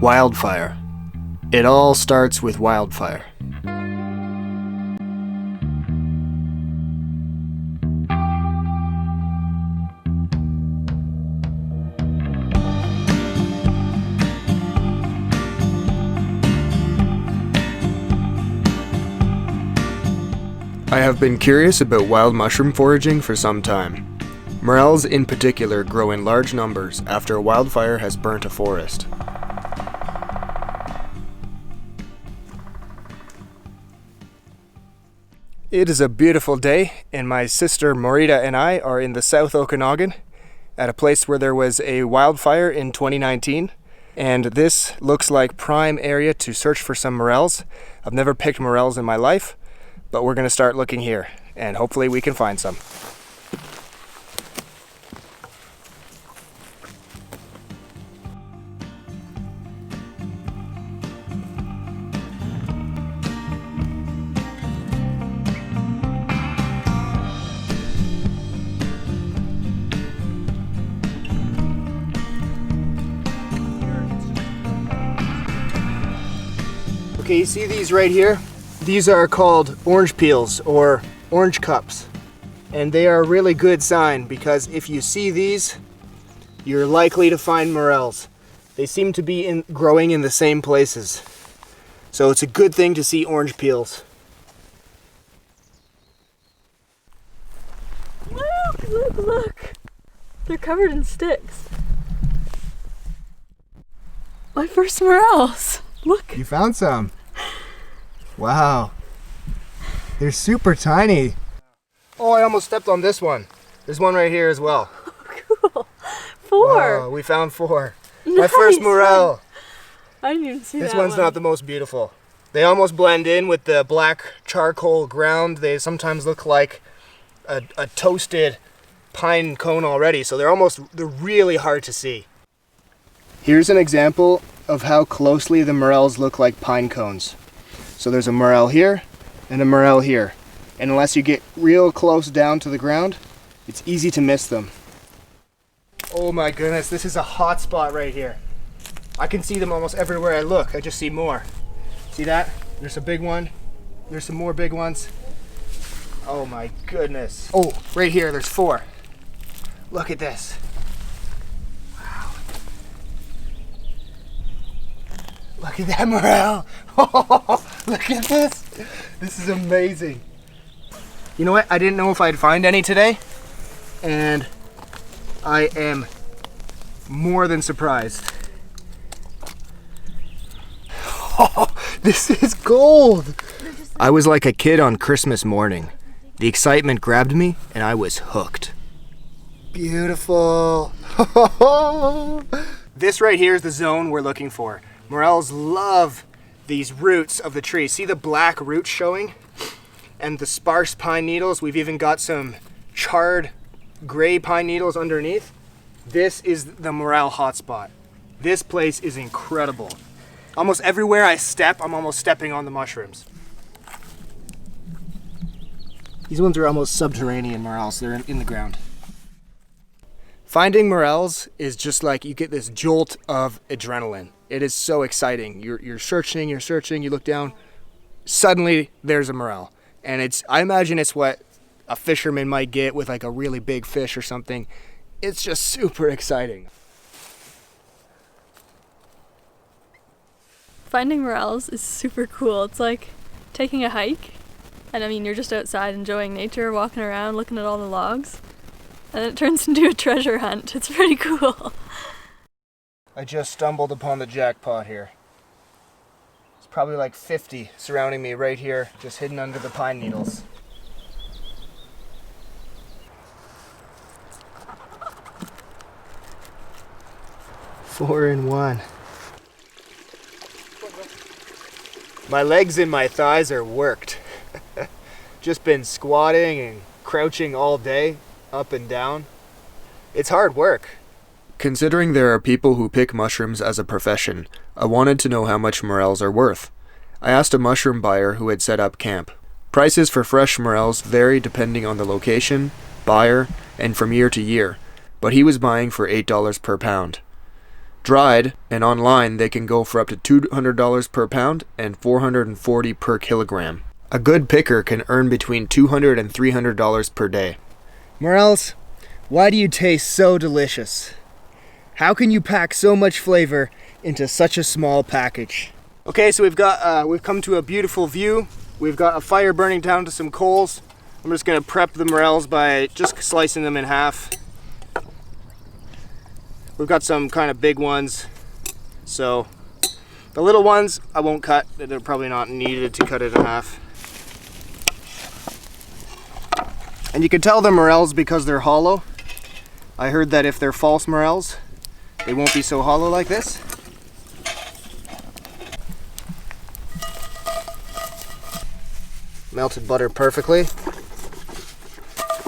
Wildfire. It all starts with wildfire. I have been curious about wild mushroom foraging for some time. Morels in particular grow in large numbers after a wildfire has burnt a forest. It is a beautiful day, and my sister Maurita and I are in the South Okanagan at a place where there was a wildfire in 2019, and this looks like prime area to search for some morels. I've never picked morels in my life, but we're going to start looking here, and hopefully we can find some. Okay, you see these right here? These are called orange peels or orange cups. And they are a really good sign because if you see these, you're likely to find morels. They seem to be growing in the same places. So it's a good thing to see orange peels. Look, look, look! They're covered in sticks. My first morels! Look! You found some. Wow. They're super tiny. Oh, I almost stepped on this one. There's one right here as well. Cool. 4. Wow, we found 4. Nice. My first morel. I didn't even see This that one's one. not the most beautiful. They almost blend in with the black charcoal ground. They sometimes look like a toasted pine cone already, so they're really hard to see. Here's an example of how closely the morels look like pine cones. So there's a morel here and a morel here. And unless you get real close down to the ground, it's easy to miss them. Oh my goodness, this is a hot spot right here. I can see them almost everywhere I look. I just see more. See that? There's a big one. There's some more big ones. Oh my goodness. Oh, right here, there's 4. Look at this. Wow. Look at that morel. Look at this. This is amazing. You know what? I didn't know if I'd find any today, and I am more than surprised. Oh, this is gold. I was like a kid on Christmas morning. The excitement grabbed me, and I was hooked. Beautiful. This right here is the zone we're looking for. Morels love these roots of the tree. See the black roots showing? And the sparse pine needles. We've even got some charred gray pine needles underneath. This is the morel hotspot. This place is incredible. Almost everywhere I step, I'm almost stepping on the mushrooms. These ones are almost subterranean morels. They're in the ground. Finding morels is just like you get this jolt of adrenaline. It is so exciting. You're searching, you look down, suddenly there's a morel. And I imagine it's what a fisherman might get with like a really big fish or something. It's just super exciting. Finding morels is super cool. It's like taking a hike. And I mean, you're just outside enjoying nature, walking around, looking at all the logs. And it turns into a treasure hunt. It's pretty cool. I just stumbled upon the jackpot here. It's probably like 50 surrounding me right here, just hidden under the pine needles. Four in one. My legs and my thighs are worked. Just been squatting and crouching all day, up and down. It's hard work. Considering there are people who pick mushrooms as a profession, I wanted to know how much morels are worth. I asked a mushroom buyer who had set up camp. Prices for fresh morels vary depending on the location, buyer, and from year to year, but he was buying for $8 per pound. Dried and online, they can go for up to $200 per pound and $440 per kilogram. A good picker can earn between $200 and $300 per day. Morels, why do you taste so delicious? How can you pack so much flavor into such a small package? Okay, so we've come to a beautiful view. We've got a fire burning down to some coals. I'm just gonna prep the morels by just slicing them in half. We've got some kind of big ones, so the little ones I won't cut. They're probably not needed to cut it in half. And you can tell they're morels because they're hollow. I heard that if they're false morels, they won't be so hollow like this. Melted butter perfectly.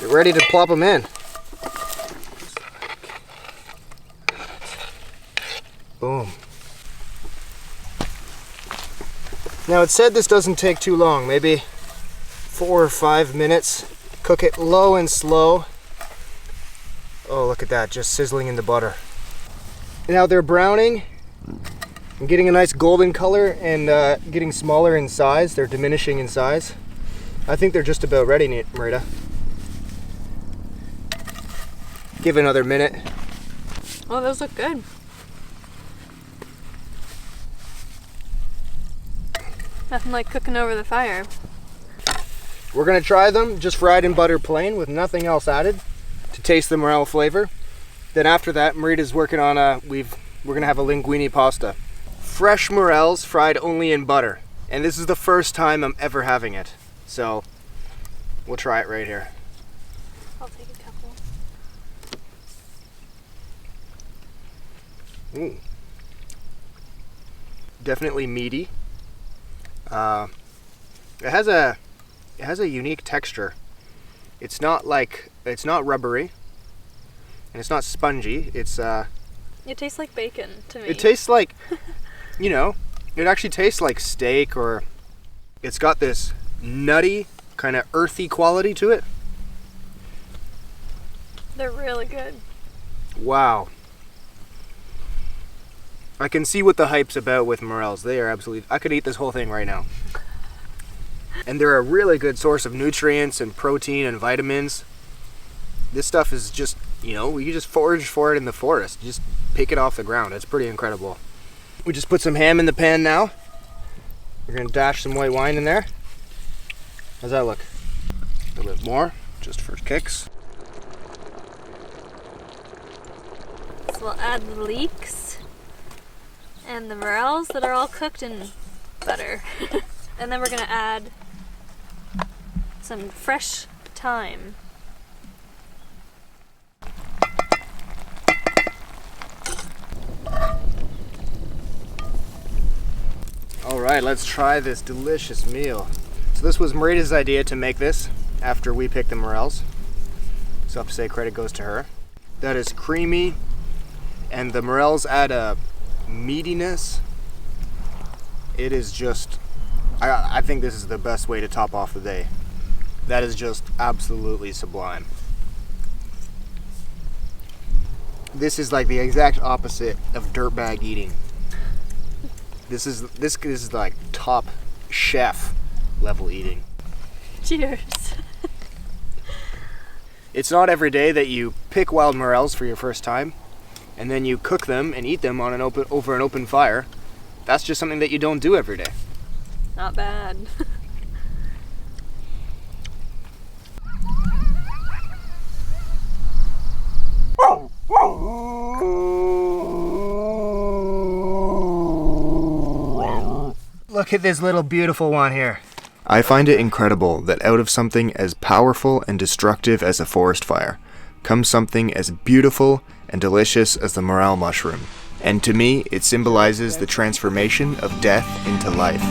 Get ready to plop them in. Boom. Now it said this doesn't take too long, maybe 4 or 5 minutes. Cook it low and slow. Oh, look at that, just sizzling in the butter. Now they're browning and getting a nice golden color and getting smaller in size. They're diminishing in size. I think they're just about ready, Maurita. Give it another minute. Oh, those look good. Nothing like cooking over the fire. We're gonna try them just fried in butter plain with nothing else added to taste the morel flavor. Then after that, Maurita's working on we're gonna have a linguine pasta. Fresh morels fried only in butter. And this is the first time I'm ever having it. So we'll try it right here. I'll take a couple. Ooh. Definitely meaty. It has a unique texture. It's not rubbery, and it's not spongy. It tastes like bacon to me. It tastes like, it actually tastes like steak, or it's got this nutty, kind of earthy quality to it. They're really good. Wow. I can see what the hype's about with morels. They are absolutely, I could eat this whole thing right now. And they're a really good source of nutrients and protein and vitamins. This stuff is just, you can just forage for it in the forest. Just pick it off the ground. It's pretty incredible. We just put some ham in the pan now. We're gonna dash some white wine in there. How's that look? A little bit more, just for kicks. So we'll add the leeks and the morels that are all cooked in butter. And then we're gonna add some fresh thyme. All right, let's try this delicious meal. So this was Maurita's idea to make this after we picked the morels. So I have to say credit goes to her. That is creamy, and the morels add a meatiness. It is just, I think this is the best way to top off the day. That is just absolutely sublime. This is like the exact opposite of dirtbag eating. This is like top chef level eating. Cheers. It's not every day that you pick wild morels for your first time, and then you cook them and eat them on over an open fire. That's just something that you don't do every day. Not bad. Look at this little beautiful one here. I find it incredible that out of something as powerful and destructive as a forest fire comes something as beautiful and delicious as the morel mushroom. And to me, it symbolizes the transformation of death into life.